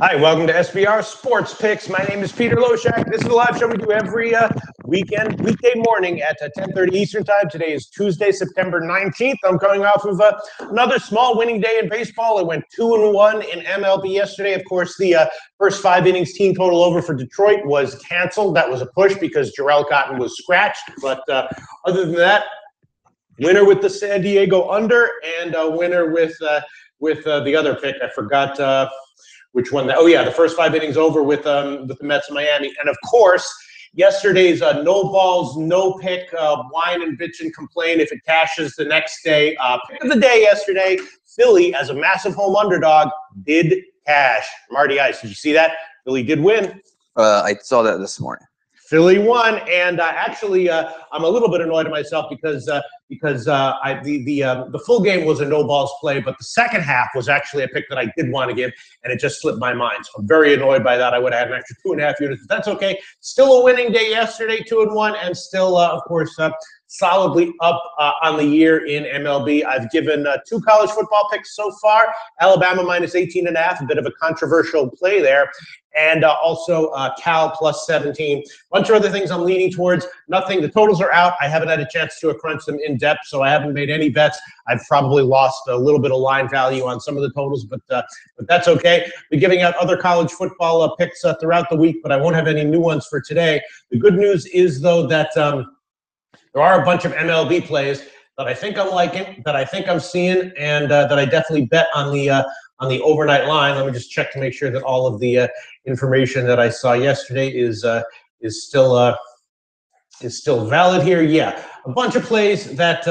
Hi, welcome to SBR Sports Picks. My name is Peter Loshak. This is a live show we do every weekday morning at 10:30 Eastern Time. Today is Tuesday, September 19th. I'm coming off of another small winning day in baseball. I went 2-1 in MLB yesterday. Of course, the first 5 innings team total over for Detroit was canceled. That was a push because Jarrell Cotton was scratched. But other than that, winner with the San Diego under and a winner with the other pick. I forgot which one. The first 5 innings over with the Mets of Miami. And, of course, yesterday's no balls, no pick, whine and bitch and complain if it cashes the next day. Pick of the day yesterday, Philly, as a massive home underdog, did cash. Marty Ice, did you see that? Philly did win. I saw that this morning. Philly won, and actually, I'm a little bit annoyed at myself because the full game was a no balls play, but the second half was actually a pick that I did want to give, and it just slipped my mind. So I'm very annoyed by that. I would have had an extra 2.5 units, but that's okay. Still a winning day yesterday, 2-1, and still, of course, solidly up on the year in MLB. I've given 2 college football picks so far. Alabama minus 18.5, a bit of a controversial play there. And also Cal plus 17. Bunch of other things I'm leaning towards. Nothing. The totals are out. I haven't had a chance to crunch them in depth, so I haven't made any bets. I've probably lost a little bit of line value on some of the totals, but that's okay. We're giving out other college football picks throughout the week, but I won't have any new ones for today. The good news is, though, that there are a bunch of MLB plays that I think I'm liking, that I think I'm seeing, and that I definitely bet on the overnight line. Let me just check to make sure that all of the information that I saw yesterday is still valid here. Yeah, a bunch of plays that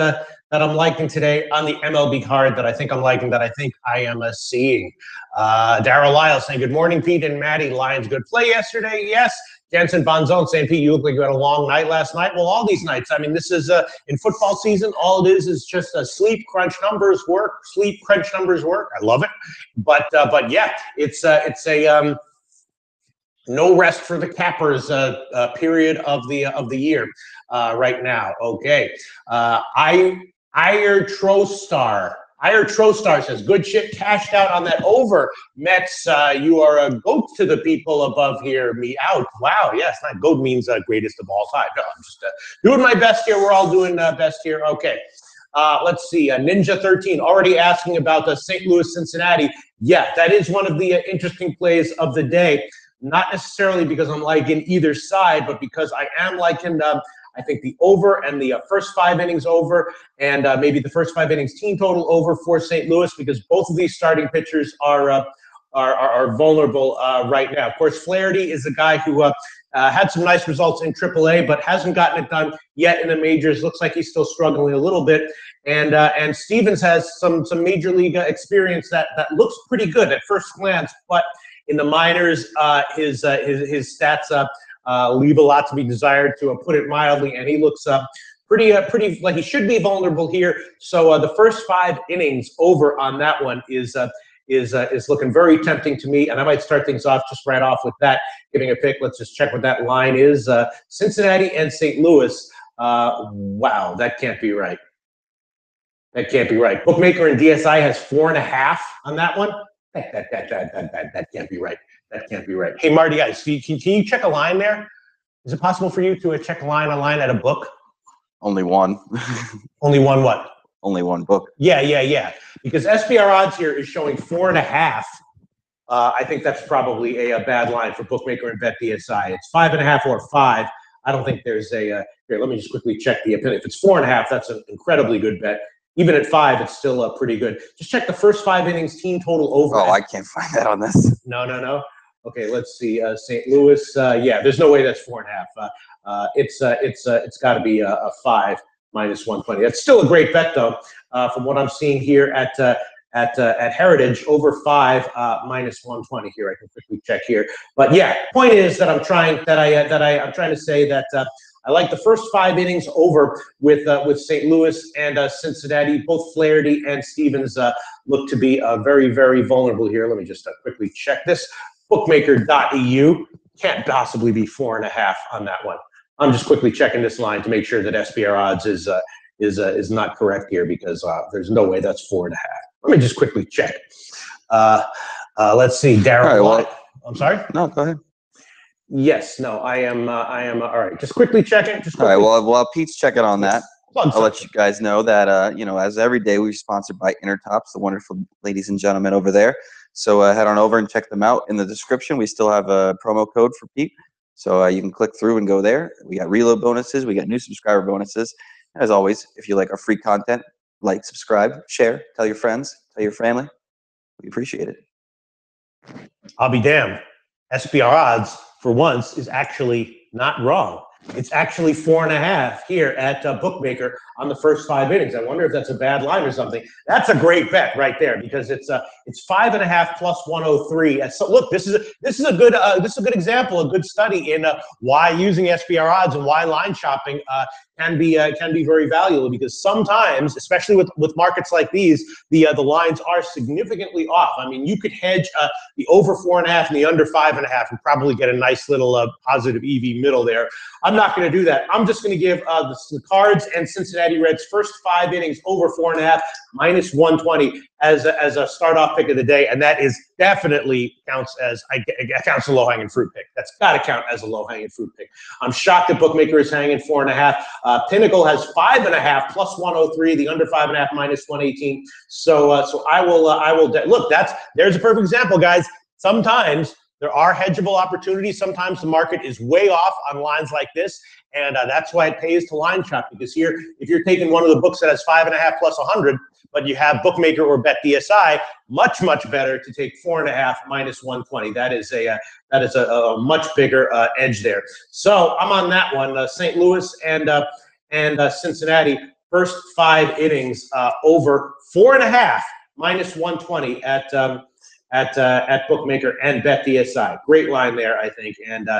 I'm liking today on the MLB card that I think I'm liking, that I think I am seeing. Darryl Lyle saying, good morning, Pete and Maddie. Lions good play yesterday. Yes. Jensen Bonzone saying, Pete, you look like you had a long night last night. Well, all these nights. I mean, this is in football season. All it is just sleep, crunch numbers, work. Sleep, crunch numbers, work. I love it. But yeah, it's a no rest for the Cappers period of the year right now. Okay, Ire Trostar says, good shit, cashed out on that over. Mets, you are a goat to the people above here. Me out. Wow, yes, not goat means greatest of all time. No, I'm just doing my best here. We're all doing best here. Okay, let's see. Ninja 13 already asking about the St. Louis, Cincinnati. Yeah, that is one of the interesting plays of the day. Not necessarily because I'm liking either side, but because I am liking I think the over and the first 5 innings over, and maybe the first 5 innings team total over for St. Louis, because both of these starting pitchers are vulnerable right now. Of course, Flaherty is a guy who had some nice results in AAA, but hasn't gotten it done yet in the majors. Looks like he's still struggling a little bit. And Stevens has some major league experience that looks pretty good at first glance, but in the minors, his stats leave a lot to be desired, to put it mildly, and he looks pretty like he should be vulnerable here. So the first 5 innings over on that one is looking very tempting to me, and I might start things off just right off with that, giving a pick. Let's just check what that line is. Cincinnati and St. Louis. Wow, that can't be right. That can't be right. Bookmaker and DSI has 4.5 on that one. That can't be right. That can't be right. Hey, Marty, guys, can you check a line there? Is it possible for you to check a line online at a book? Only one. Only one what? Only one book. Yeah. Because SBR odds here is showing 4.5. I think that's probably a bad line for Bookmaker and Bet DSI. It's 5.5 or 5. I don't think there's a here, let me just quickly check the opinion. If it's 4.5, that's an incredibly good bet. Even at 5, it's still pretty good. Just check the first 5 innings team total over. Oh, I can't find that on this. No. Okay, let's see. St. Louis. Yeah, there's no way that's 4.5. It's got to be a 5 minus 120. That's still a great bet though. From what I'm seeing here at Heritage, over 5 minus 120 here. I can quickly check here. But yeah, point is that I'm trying to say that. I like the first 5 innings over with St. Louis and Cincinnati. Both Flaherty and Stevens look to be very, very vulnerable here. Let me just quickly check this. Bookmaker.eu can't possibly be 4.5 on that one. I'm just quickly checking this line to make sure that SBR odds is not correct here, because there's no way that's 4.5. Let me just quickly check. Let's see, Darryl. All right, well, I'm sorry? No, go ahead. Yes, no, I am, all right. Just quickly checking. All right, well, while Pete's checking on that, Plug I'll let something. you guys know that, you know, as every day, we're sponsored by Intertops, the wonderful ladies and gentlemen over there. So head on over and check them out. In the description, we still have a promo code for Pete. So you can click through and go there. We got reload bonuses. We got new subscriber bonuses. And as always, if you like our free content, like, subscribe, share, tell your friends, tell your family. We appreciate it. I'll be damned. SBR odds, for once, is actually not wrong. It's actually 4.5 here at Bookmaker on the first 5 innings. I wonder if that's a bad line or something. That's a great bet right there because it's 5.5 plus 103. So look, this is a good example, a good study in why using SBR odds and why line shopping can be very valuable, because sometimes, especially with markets like these, the lines are significantly off. I mean, you could hedge the over 4.5 and the under 5.5 and probably get a nice little positive EV middle there. I'm not going to do that. I'm just going to give the Cards and Cincinnati Reds first 5 innings over 4.5 minus 120 as a start-off pick of the day, and that is definitely counts as a low-hanging fruit pick. That's got to count as a low-hanging fruit pick. I'm shocked that Bookmaker is hanging 4.5. Pinnacle has 5.5 plus 103. The under 5.5 minus 118. So I will look. There's a perfect example, guys. Sometimes there are hedgeable opportunities. Sometimes the market is way off on lines like this, and that's why it pays to line shop. Because here, if you're taking one of the books that has 5.5 plus 100, but you have Bookmaker or Bet DSI, much better to take 4.5 minus 120. That is a much bigger edge there. So I'm on that one. St. Louis and Cincinnati, first 5 innings over 4.5 minus 120 at Bookmaker and Bet DSI. Great line there, I think. And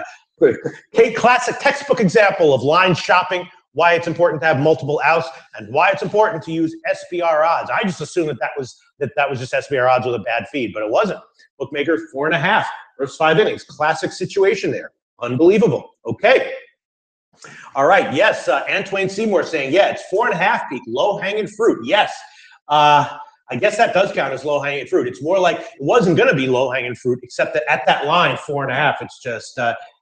classic textbook example of line shopping, why it's important to have multiple outs, and why it's important to use SBR odds. I just assumed that was just SBR odds with a bad feed, but it wasn't. Bookmaker 4.5, first 5 innings. Classic situation there. Unbelievable. Okay. All right. Yes. Antoine Seymour saying, yeah, it's 4.5 peak, low-hanging fruit. Yes. I guess that does count as low-hanging fruit. It's more like it wasn't going to be low-hanging fruit, except that at that line, 4.5,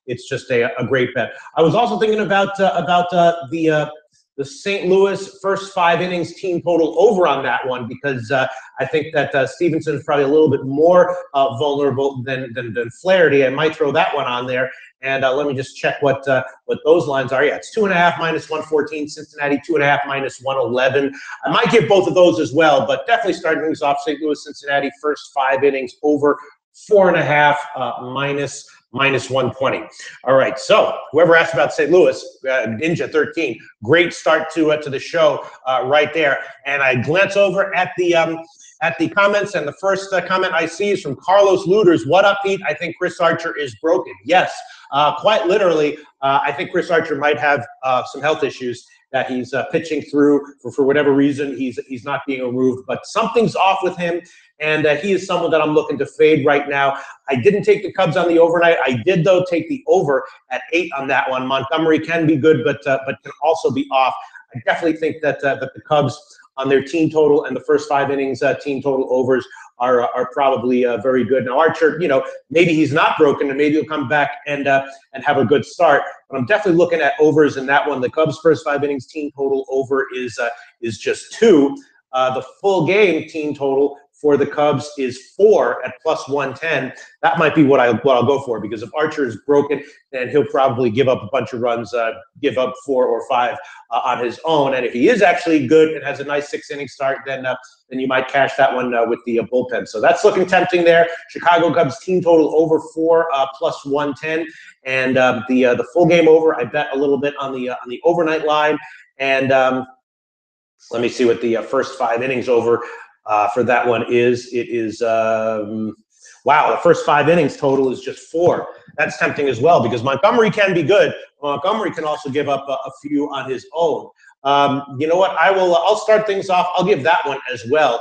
it's just a great bet. I was also thinking about the St. Louis first 5 innings team total over on that one, because I think that Stevenson is probably a little bit more vulnerable than Flaherty. I might throw that one on there. And let me just check what those lines are. Yeah, it's 2.5 minus 114. Cincinnati 2.5 minus 111. I might give both of those as well, but definitely starting things off. St. Louis, Cincinnati first 5 innings over 4.5 minus 120. All right. So whoever asked about St. Louis, Ninja 13, great start to the show right there. And I glance over at the comments, and the first comment I see is from Carlos Luders. What up, Pete? I think Chris Archer is broken. Yes, quite literally. I think Chris Archer might have some health issues that he's pitching through for whatever reason. He's not being removed, but something's off with him, and he is someone that I'm looking to fade right now. I didn't take the Cubs on the overnight. I did, though, take the over at 8 on that one. Montgomery can be good, but can also be off. I definitely think that the Cubs on their team total and the first 5 innings team total overs are probably very good. Now Archer, maybe he's not broken, and maybe he'll come back and have a good start. But I'm definitely looking at overs in that one. The Cubs' first 5 innings team total over is just 2. The full game team total for the Cubs is 4 at plus 110. That might be what I'll go for, because if Archer is broken, then he'll probably give up a bunch of runs, give up 4 or 5 on his own. And if he is actually good and has a nice 6-inning start, then you might cash that one with the bullpen. So that's looking tempting there. Chicago Cubs team total over 4 plus 110, and the full game over. I bet a little bit on the overnight line. And let me see what the first 5 innings over for that one is. It is, wow, the first 5 innings total is just 4. That's tempting as well, because Montgomery can be good. Montgomery can also give up a few on his own. You know what? I'll start things off. I'll give that one as well.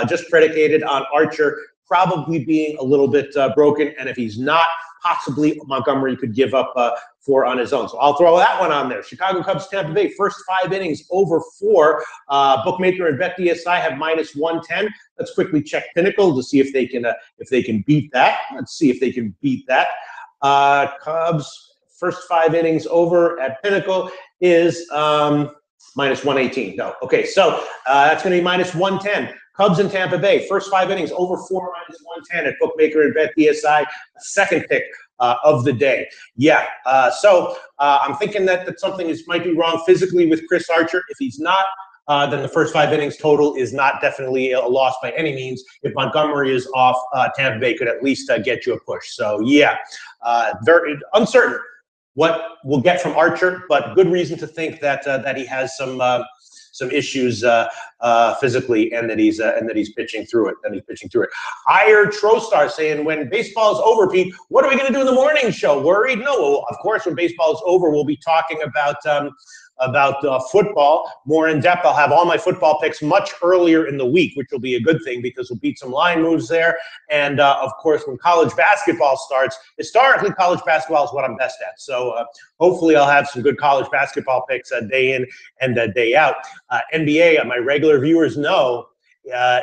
just predicated on Archer probably being a little bit broken. And if he's not, possibly Montgomery could give up 4 on his own. So I'll throw that one on there. Chicago Cubs, Tampa Bay, first 5 innings over 4. Bookmaker and BetDSI have -110. Let's quickly check Pinnacle to see if they can beat that. Let's see if they can beat that. Cubs first 5 innings over at Pinnacle is -118. No. Okay, so that's going to be -110. Cubs in Tampa Bay, first 5 innings, over 4, -110 at Bookmaker and BetDSI, second pick of the day. Yeah, so I'm thinking that something might be wrong physically with Chris Archer. If he's not, then the first 5 innings total is not definitely a loss by any means. If Montgomery is off, Tampa Bay could at least get you a push. So, yeah, very uncertain what we'll get from Archer, but good reason to think that he has some issues physically, and that he's pitching through it. Iyer Trostar saying, when baseball is over, Pete, what are we going to do in the morning show? Worried? No, of course, when baseball is over, we'll be talking about football more in depth. I'll have all my football picks much earlier in the week, which will be a good thing because we'll beat some line moves there. And of course, when college basketball starts, historically, college basketball is what I'm best at. So hopefully I'll have some good college basketball picks day in and day out. NBA, my regular viewers know,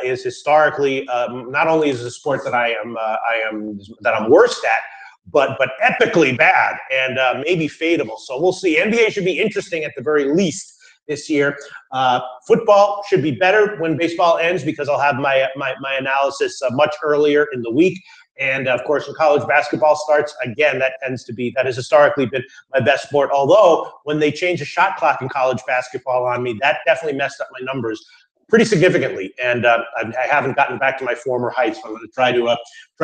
is historically not only is it a sport that I'm worst at, but epically bad and maybe fadeable. So we'll see. NBA should be interesting at the very least this year. Football should be better when baseball ends because I'll have my analysis much earlier in the week. And of course, when college basketball starts, again, that has historically been my best sport. Although when they changed the shot clock in college basketball on me, that definitely messed up my numbers pretty significantly, and I haven't gotten back to my former heights. So I'm going to try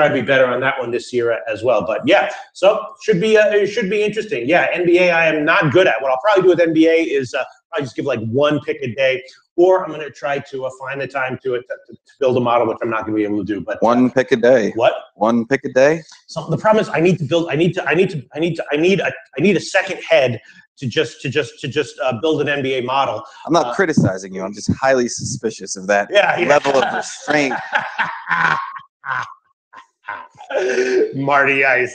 to be better on that one this year as well. But yeah, so it should be interesting. Yeah, NBA I am not good at. What I'll probably do with NBA is I just give like 1 pick a day, or I'm going to try to find the time to build a model, which I'm not going to be able to do. But 1 pick a day. What? 1 pick a day. So the problem is I need a second head to just build an NBA model. I'm not criticizing you. I'm just highly suspicious of that level of restraint. Marty Ice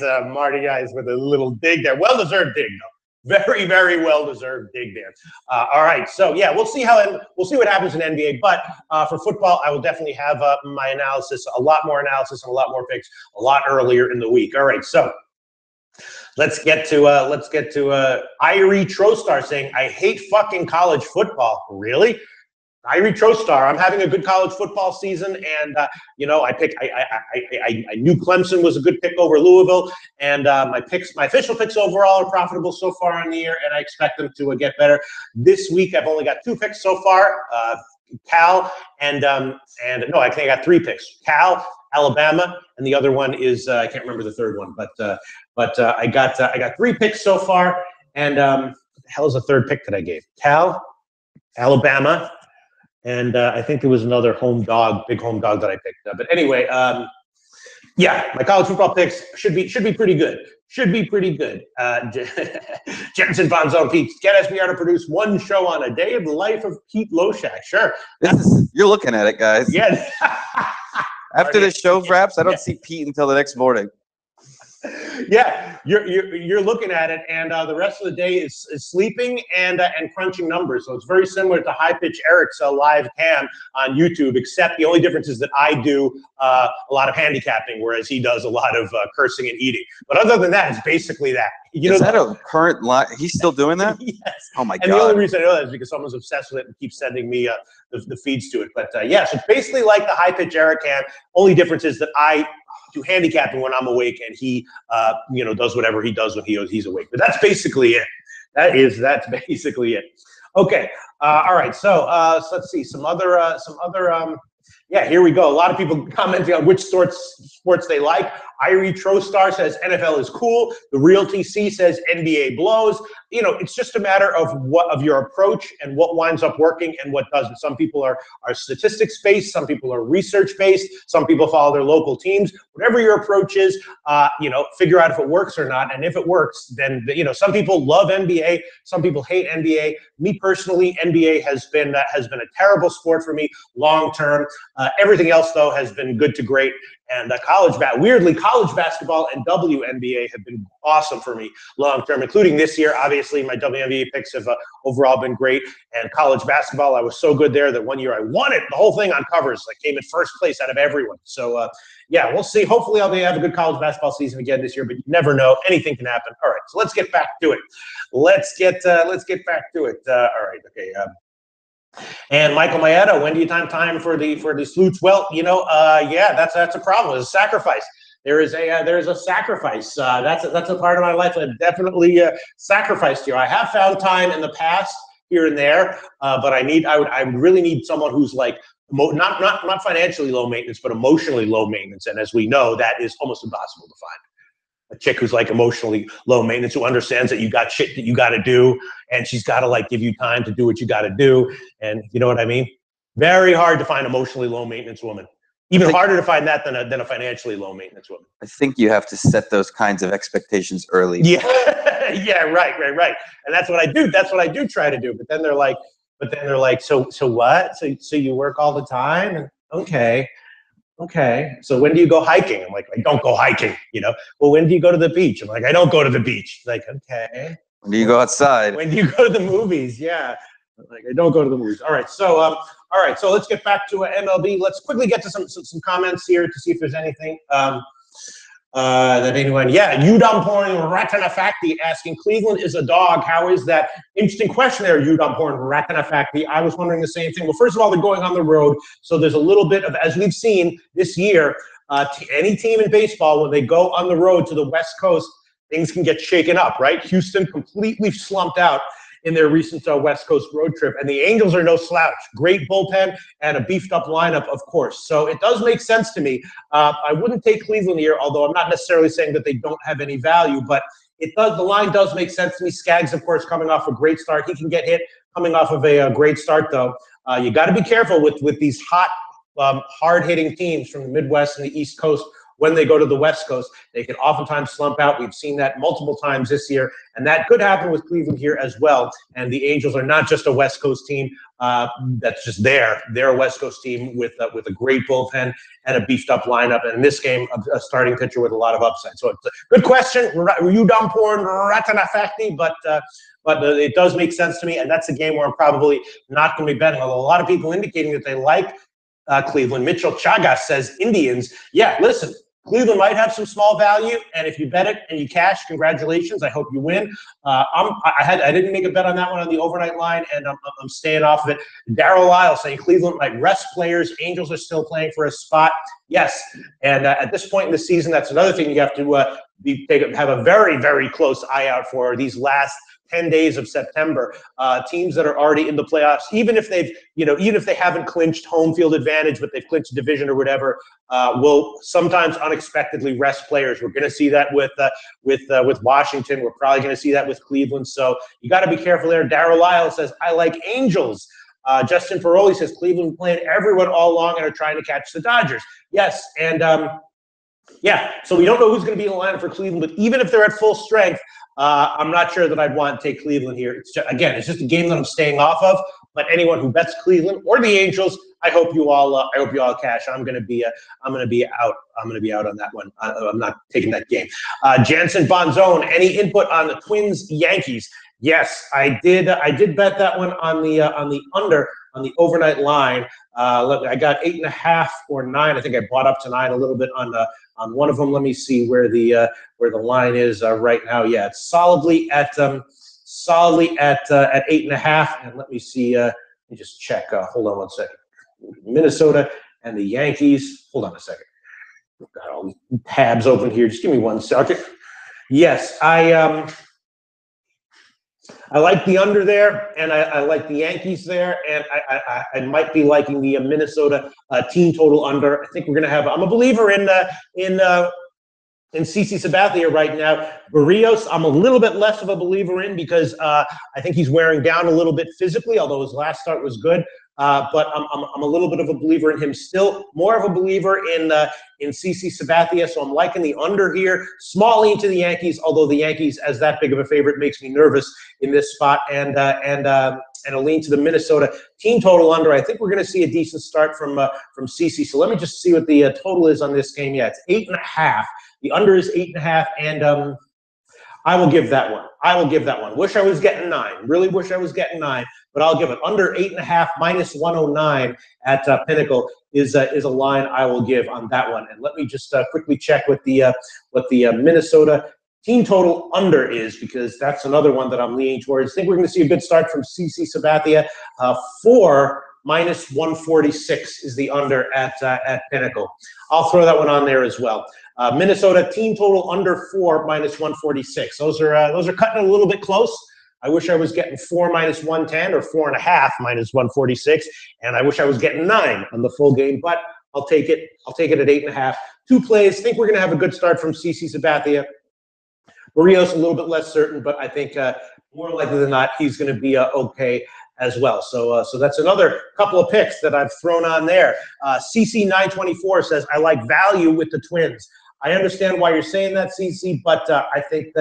with a little dig there. Well-deserved dig, though. Very, very well-deserved dig there. All right, so yeah, we'll see what happens in NBA. But for football, I will definitely have my analysis, a lot more analysis, and a lot more picks a lot earlier in the week. All right, so. Let's get to Irie Trostar saying, I hate fucking college football. Really? Irie Trostar, I'm having a good college football season, and I knew Clemson was a good pick over Louisville, and my official picks overall are profitable so far in the year, and I expect them to get better. This week I've only got 2 picks so far. Cal and no, I think I got 3 picks. Cal, Alabama, and the other one is I can't remember the third one, but I got 3 picks so far, and what the hell is the third pick that I gave? Cal, Alabama, and I think there was another big home dog that I picked. But anyway, yeah, my college football picks should be pretty good. Should be pretty good. Jensen Von Zone, Pete, get SBR to produce 1 show on a day of the life of Pete Loshak. Sure. You're looking at it, guys. Yeah. After the show wraps, I don't see Pete until the next morning. Yeah, you're looking at it, and the rest of the day is sleeping and crunching numbers. So it's very similar to High Pitch Eric's live cam on YouTube, except the only difference is that I do a lot of handicapping, whereas he does a lot of cursing and eating. But other than that, it's basically that. Is that a current live? He's still doing that? Yes. Oh my God. And the only reason I know that is because someone's obsessed with it and keeps sending me the feeds to it. But yeah, so it's basically like the High Pitch Eric cam. Only difference is that I do handicapping when I'm awake, and he, does whatever he does when he's awake. But that's basically it. That's basically it. Okay. All right. So let's see some other. Yeah, here we go. A lot of people commenting on which sports they like. Irie Trostar says NFL is cool. The Real TC says NBA blows. it's just a matter of your approach and what winds up working and what doesn't. Some people are statistics based, some people are research based, some people follow their local teams. Whatever your approach is, figure out if it works or not. And if it works, then some people love NBA, some people hate NBA. Me personally, NBA has been a terrible sport for me long term. Everything else though has been good to great. And college basketball and WNBA have been awesome for me long term, including this year. Obviously, my WNBA picks have overall been great. And college basketball, I was so good there that one year I won it, the whole thing on covers. I came in first place out of everyone. So, yeah, we'll see. Hopefully, I'll have a good college basketball season again this year, but you never know. Anything can happen. All right, so let's get back to it. Let's get back to it. All right, okay. And Michael Maeda, when do you time for the sleuths? Well, yeah, that's a problem. It's a sacrifice. There is a sacrifice. That's a part of my life I've definitely sacrificed here. I have found time in the past here and there, but I would really need someone who's like not financially low maintenance, but emotionally low maintenance. And as we know, that is almost impossible to find. A chick who's like emotionally low maintenance, who understands that you got shit that you got to do, and she's got to like give you time to do what you got to do. And you know what I mean? Very hard to find emotionally low maintenance woman. Even harder to find that than a financially low maintenance woman. I think you have to set those kinds of expectations early. Yeah, yeah, right. And that's what I do. That's what I do try to do. But then they're like, so what? So you work all the time? And, okay. So when do you go hiking? I'm like, I don't go hiking, Well, when do you go to the beach? I'm like, I don't go to the beach. Like, okay. When do you go outside? When do you go to the movies? Yeah. Like, I don't go to the movies. All right. So, so let's get back to MLB. Let's quickly get to some comments here to see if there's anything that anyone. Yeah, Udamporn Ratanafakti asking, Cleveland is a dog. How is that? Interesting question there, Udamporn Ratanafakti. I was wondering the same thing. Well, first of all, they're going on the road, so there's a little bit of, as we've seen this year, any team in baseball, when they go on the road to the West Coast, things can get shaken up, right? Houston completely slumped out in their recent West Coast road trip. And the Angels are no slouch. Great bullpen and a beefed up lineup, of course. So it does make sense to me. I wouldn't take Cleveland here, although I'm not necessarily saying that they don't have any value, but it does. The line does make sense to me. Skaggs, of course, coming off a great start. He can get hit coming off of a great start, though. You got to be careful with these hot, hard-hitting teams from the Midwest and the East Coast. When they go to the West Coast, they can oftentimes slump out. We've seen that multiple times this year, and that could happen with Cleveland here as well. And the Angels are not just a West Coast team that's just there. They're a West Coast team with a great bullpen and a beefed up lineup. And in this game, a starting pitcher with a lot of upside. So it's a good question, Udamporn Ratanafakti, but it does make sense to me, and that's a game where I'm probably not going to be betting. Although a lot of people indicating that they like Cleveland. Mitchell Chagas says Indians. Yeah, listen. Cleveland might have some small value, and if you bet it and you cash, congratulations. I hope you win. I didn't make a bet on that one on the overnight line, and I'm staying off of it. Darryl Lyle saying Cleveland might rest players. Angels are still playing for a spot. Yes, and at this point in the season, that's another thing you have to have a very, very close eye out for these last 10 days of September. Teams that are already in the playoffs, even if they haven't clinched home field advantage, but they've clinched a division or whatever, will sometimes unexpectedly rest players. We're going to see that with Washington. We're probably going to see that with Cleveland. So you got to be careful there. Darryl Lyle says, I like Angels. Justin Ferroli says Cleveland playing everyone all along and are trying to catch the Dodgers. Yes, and yeah, so we don't know who's going to be in the lineup for Cleveland, but even if they're at full strength, I'm not sure that I'd want to take Cleveland here. It's just a game that I'm staying off of. But anyone who bets Cleveland or the Angels, I hope you all cash. I'm going to be out. I'm going to be out on that one. I'm not taking that game. Jansen Bonzone, any input on the Twins Yankees? Yes, I did. I did bet that one on the under on the overnight line. I got 8.5 or 9. I think I bought up to 9 a little bit on one of them. Let me see where the line is right now. Yeah, it's solidly at 8.5. And let me see. Let me just check. Hold on one second. Minnesota and the Yankees. Hold on a second. I've got all these tabs open here. Just give me 1 second. Yes, I like the under there, and I like the Yankees there, and I might be liking the Minnesota team total under. I think we're going to have. I'm a believer in in CC Sabathia right now. Barrios, I'm a little bit less of a believer in because I think he's wearing down a little bit physically, although his last start was good. But I'm a little bit of a believer in him still. More of a believer in CC Sabathia, so I'm liking the under here. Small lean to the Yankees, although the Yankees as that big of a favorite makes me nervous in this spot, and a lean to the Minnesota team total under. I think we're going to see a decent start from CC. So let me just see what the total is on this game. Yeah, it's 8.5. The under is 8.5, and I will give that one. I will give that one. Wish I was getting 9. Really wish I was getting 9, but I'll give it. Under 8.5 minus 109 at Pinnacle is a line I will give on that one. And let me just quickly check what the Minnesota team total under is, because that's another one that I'm leaning towards. I think we're going to see a good start from CC Sabathia. 4 minus 146 is the under at Pinnacle. I'll throw that one on there as well. Minnesota team total under 4 minus 146. Those are cutting it a little bit close. I wish I was getting 4 minus 110 or 4.5 minus 146, and I wish I was getting 9 on the full game. But I'll take it. I'll take it at 8.5. 2 plays. Think we're going to have a good start from CC Sabathia. Barrios a little bit less certain, but I think more likely than not he's going to be okay as well. So that's another couple of picks that I've thrown on there. CC924 says, I like value with the Twins. I understand why you're saying that, CC, but I think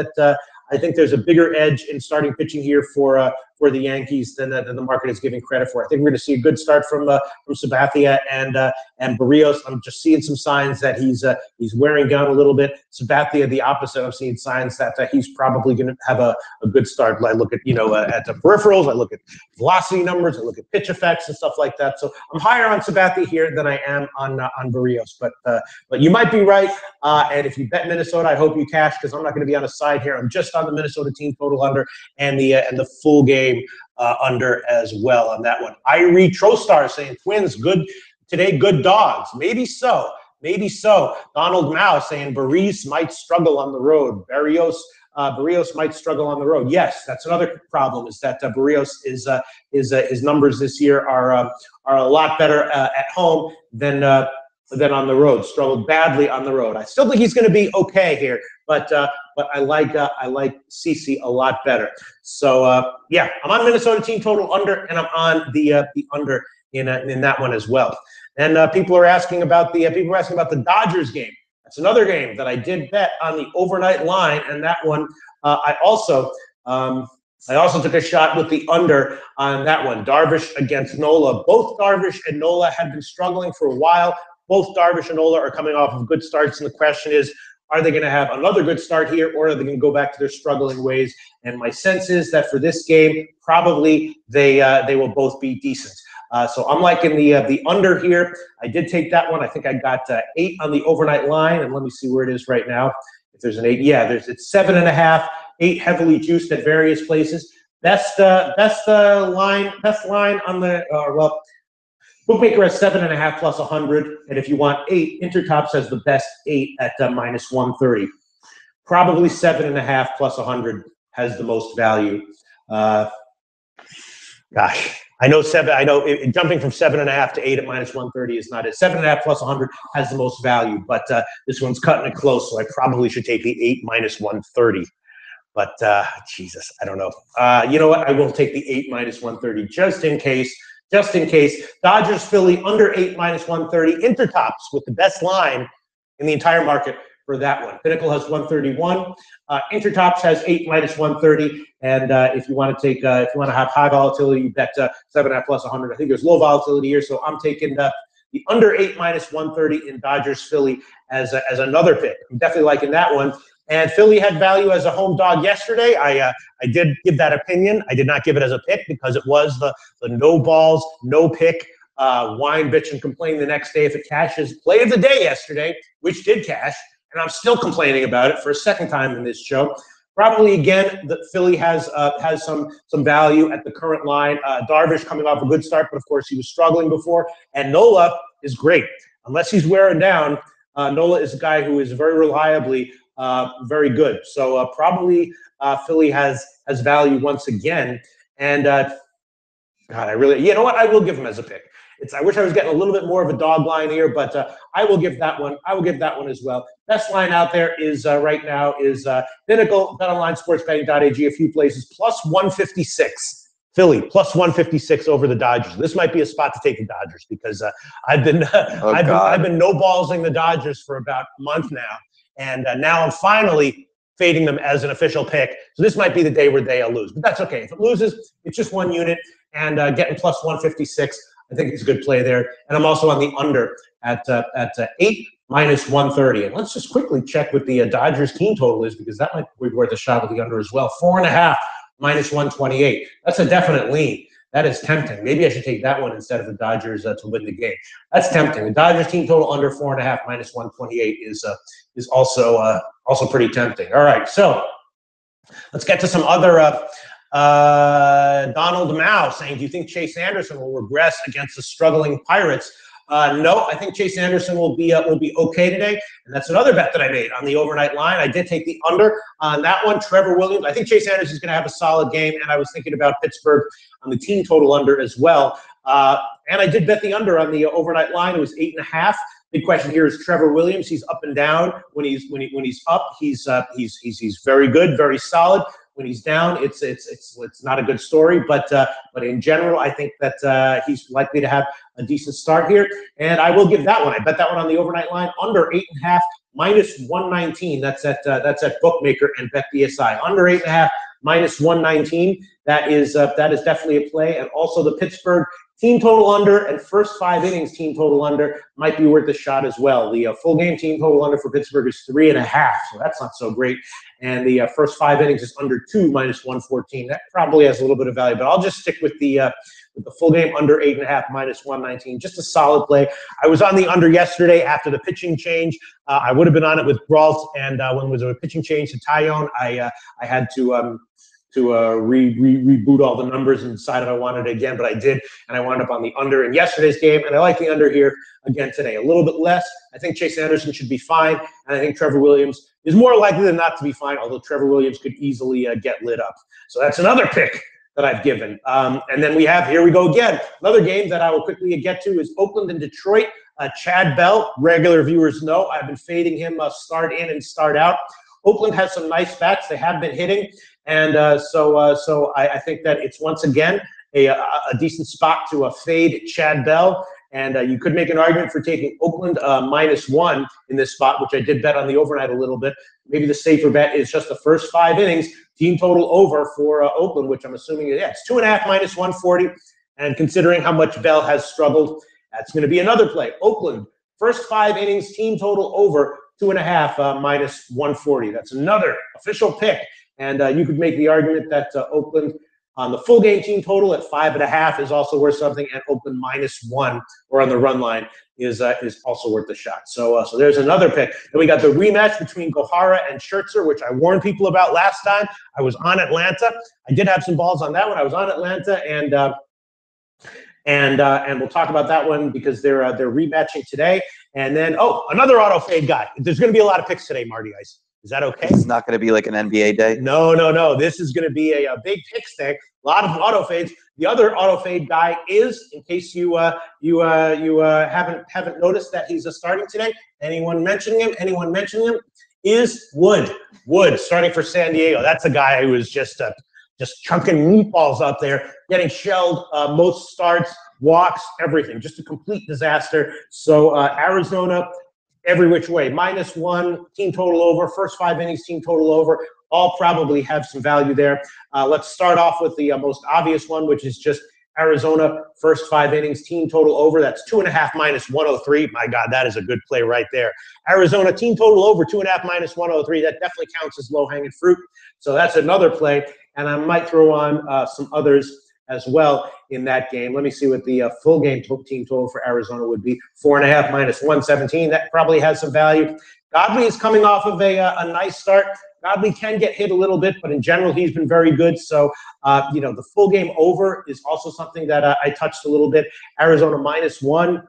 there's a bigger edge in starting pitching here for the Yankees than the market is giving credit for. I think we're going to see a good start from Sabathia and Barrios. I'm just seeing some signs that he's wearing down a little bit. Sabathia, the opposite. I'm seeing signs that he's probably going to have a good start. I look at at the peripherals. I look at velocity numbers. I look at pitch effects and stuff like that. So I'm higher on Sabathia here than I am on Barrios. But you might be right. And if you bet Minnesota, I hope you cash, because I'm not going to be on a side here. I'm just on the Minnesota team total under and the full game under as well on that one. Irie Trostar saying Twins good today, good dogs. Maybe so. Maybe so. Donald Mao saying Barrios might struggle on the road. Barrios might struggle on the road. Yes, that's another problem, is that Barrios his numbers this year are a lot better at home than on the road. Struggled badly on the road. I still think he's going to be okay here, but I like CC a lot better. So yeah, I'm on Minnesota team total under, and I'm on the under in that one as well. And people are asking about the Dodgers game. That's another game that I did bet on the overnight line, and that one I also took a shot with the under on that one. Darvish against Nola. Both Darvish and Nola have been struggling for a while. Both Darvish and Nola are coming off of good starts, and the question is, are they going to have another good start here, or are they going to go back to their struggling ways? And my sense is that for this game, probably they will both be decent. So I'm liking the under here. I did take that one. I think I got 8 on the overnight line, and let me see where it is right now. If there's an 8, yeah, it's 7.5. 8 heavily juiced at various places. Best line on the bookmaker has 7.5 plus 100, and if you want 8, Intertops has the best 8 at minus 130. Probably 7.5 plus 100 has the most value. Gosh, I know jumping from 7.5 to 8 at minus 130 is not it. 7.5 plus 100 has the most value, but this one's cutting it close, so I probably should take the 8 minus 130. But Jesus, I don't know. You know what? I will take the 8 minus 130 just in case. Just in case. Dodgers, Philly, under 8 minus 130. Intertops with the best line in the entire market for that one. Pinnacle has 131. Intertops has 8 minus 130. And if you want to have high volatility, you bet 7.5 plus 100. I think there's low volatility here, so I'm taking the under 8 minus 130 in Dodgers, Philly as another pick. I'm definitely liking that one. And Philly had value as a home dog yesterday. I did give that opinion. I did not give it as a pick because it was the no balls, no pick, whine, bitch, and complain the next day if it cashes. Play of the day yesterday, which did cash, and I'm still complaining about it for a second time in this show. Probably again, the Philly has some value at the current line. Darvish coming off a good start, but of course he was struggling before. And Nola is great, unless he's wearing down. Nola is a guy who is very reliably very good. So probably Philly has value once again. And God, you know what? I will give him as a pick. I wish I was getting a little bit more of a dog line here, but I will give that one. I will give that one as well. Best line out there is right now is Pinnacle, BetOnlineSportsBetting.ag, a few places, plus 156. Philly plus 156 over the Dodgers. This might be a spot to take the Dodgers because I've been no ballsing the Dodgers for about a month now, and now I'm finally fading them as an official pick. So this might be the day where they lose, but that's okay. If it loses, it's just one unit, and getting plus 156, I think it's a good play there. And I'm also on the under at 8 minus 130. And let's just quickly check what the Dodgers team total is, because that might be worth a shot with the under as well. 4.5 minus 128. That's a definite lean. That is tempting. Maybe I should take that one instead of the Dodgers to win the game. That's tempting. The Dodgers team total under 4.5 minus 128 is also pretty tempting. All right, so let's get to some other. Donald Mao saying, do you think Chase Anderson will regress against the struggling Pirates? No, I think Chase Anderson will be okay today, and that's another bet that I made on the overnight line. I did take the under on that one. Trevor Williams, I think Chase Anderson is going to have a solid game, and I was thinking about Pittsburgh on the team total under as well. And I did bet the under on the overnight line. It was 8.5. Big question here is Trevor Williams. He's up and down. When he's up, he's very good, very solid. When he's down, it's not a good story. But in general, I think that he's likely to have a decent start here, and I will give that one. I bet that one on the overnight line under 8.5 minus 119. That's at Bookmaker and BetBSI. Under 8.5 minus 119. That is definitely a play, and also the Pittsburgh team total under and first 5 innings team total under might be worth a shot as well. The full game team total under for Pittsburgh is 3.5, so that's not so great. And the first 5 innings is under 2 minus 114. That probably has a little bit of value, but I'll just stick with the full game under 8.5 minus 119. Just a solid play. I was on the under yesterday after the pitching change. I would have been on it with Brault, and when there was a pitching change to Tyone, I had to reboot all the numbers and decided I wanted it again, but I did, and I wound up on the under in yesterday's game, and I like the under here again today. A little bit less. I think Chase Anderson should be fine, and I think Trevor Williams is more likely than not to be fine, although Trevor Williams could easily get lit up. So that's another pick that I've given. And then here we go again. Another game that I will quickly get to is Oakland and Detroit. Chad Bell, regular viewers know, I've been fading him start in and start out. Oakland has some nice bats. They have been hitting. And so I think that it's once again a decent spot to fade Chad Bell. And you could make an argument for taking Oakland -1 in this spot, which I did bet on the overnight a little bit. Maybe the safer bet is just the first 5 innings, team total over for Oakland, which I'm assuming, it's 2.5 minus 140. And considering how much Bell has struggled, that's going to be another play. Oakland, first 5 innings, team total over 2.5 minus 140. That's another official pick. And you could make the argument that Oakland on the full game team total at 5.5 is also worth something, and Oakland -1 or on the run line is also worth a shot. So there's another pick. Then we got the rematch between Gohara and Scherzer, which I warned people about last time. I was on Atlanta. I did have some balls on that one. I was on Atlanta, and we'll talk about that one because they're rematching today. And then another auto fade guy. There's going to be a lot of picks today, Marty Ice. Is that okay? It's not going to be like an NBA day? No. This is going to be a big picks day. A lot of auto fades. The other auto fade guy is, in case you haven't noticed that he's starting today. Anyone mentioning him? Is Wood. Wood starting for San Diego. That's a guy who is just chunking meatballs out there, getting shelled most starts, walks, everything. Just a complete disaster. So Arizona, every which way, -1, team total over, first 5 innings, team total over, all probably have some value there. Let's start off with the most obvious one, which is just Arizona, first 5 innings, team total over. That's 2.5 minus 103. My God, that is a good play right there. Arizona, team total over, 2.5 minus 103. That definitely counts as low-hanging fruit. So that's another play, and I might throw on some others as well in that game. Let me see what the full game team total for Arizona would be. 4.5 minus 117. That probably has some value. Godley is coming off of a nice start. Godley can get hit a little bit, but in general, he's been very good. So, the full game over is also something that I touched a little bit. Arizona -1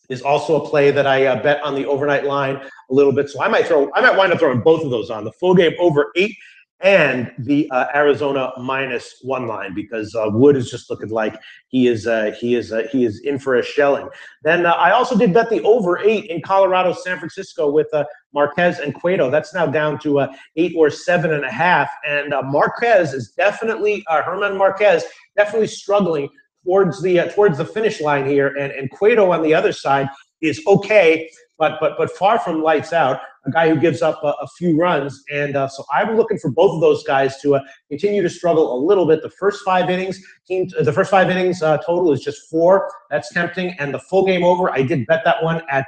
is also a play that I bet on the overnight line a little bit. So I might wind up throwing both of those on. The full game over 8 and the Arizona -1 line, because Wood is just looking like he is in for a shelling. Then I also did bet the over 8 in Colorado, San Francisco with Marquez and Cueto. That's now down to 8 or 7.5. And Marquez is definitely Herman Marquez definitely struggling towards the finish line here, and Cueto on the other side is okay, but far from lights out. A guy who gives up a few runs, and so I'm looking for both of those guys to continue to struggle a little bit. The first 5 innings total is just 4. That's tempting, and the full game over, I did bet that one at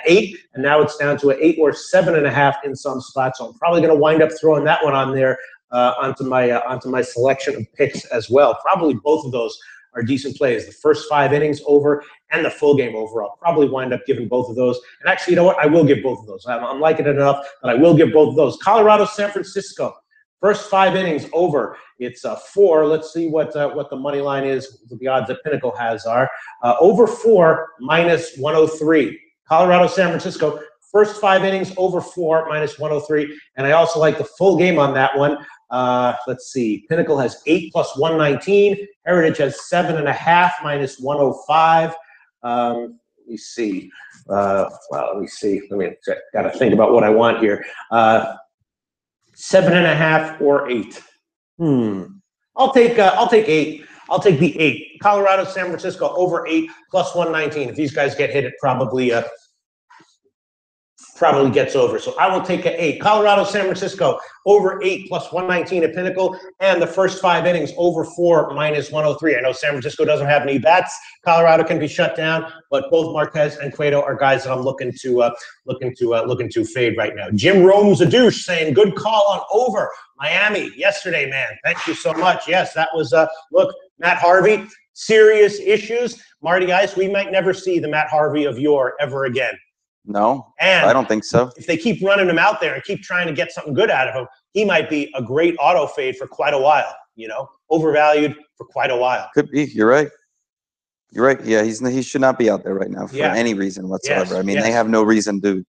8, and now it's down to 8 or 7.5 in some spots. So I'm probably going to wind up throwing that one on there onto my selection of picks as well. Probably both of those are decent plays. The first 5 innings over and the full game over. I'll probably wind up giving both of those. And actually, you know what? I will give both of those. I'm liking it enough that I will give both of those. Colorado, San Francisco. First 5 innings over. It's 4. Let's see what the money line is. What the odds that Pinnacle has are. Over 4, -103. Colorado, San Francisco. First 5 innings over 4, -103. And I also like the full game on that one. Let's see. Pinnacle has 8 plus 119. Heritage has 7.5 -105. Let me see. Well, let me see. Got to think about what I want here. 7.5 or 8. I'll take 8. I'll take the 8. Colorado, San Francisco over 8 plus 119. If these guys get hit, it probably gets over. So I will take an 8. Colorado, San Francisco over 8 plus 119 at Pinnacle, and the first 5 innings over 4 -103. I know San Francisco doesn't have any bats. Colorado can be shut down, but both Marquez and Cueto are guys that I'm looking to fade right now. Jim Rome's a douche saying good call on over Miami yesterday, man. Thank you so much. Yes, that was look, Matt Harvey, serious issues. Marty Ice, we might never see the Matt Harvey of yore ever again. No, and I don't think so. If they keep running him out there and keep trying to get something good out of him, he might be a great auto fade for quite a while, overvalued for quite a while. Could be. You're right. You're right. Yeah, he should not be out there right now for any reason whatsoever. Yes, I mean, they have no reason to,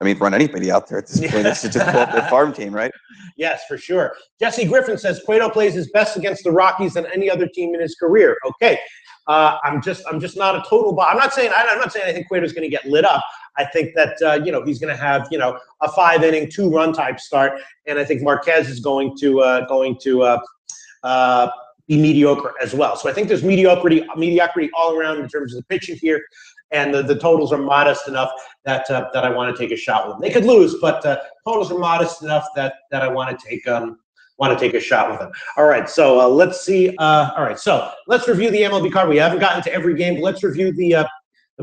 run anybody out there at this point. They should just pull up their farm team, right? Yes, for sure. Jesse Griffin says Cueto plays his best against the Rockies than any other team in his career. Okay. I'm just not a total. I'm not saying I think Cueto's going to get lit up. I think that he's going to have a 5-inning 2-run type start, and I think Marquez is going to be mediocre as well. So I think there's mediocrity all around in terms of the pitching here, and the totals are modest enough that I want to take a shot with them. They could lose, but totals are modest enough that I want to take a shot with them. All right, so let's see. All right, so let's review the MLB card. We haven't gotten to every game, but let's review the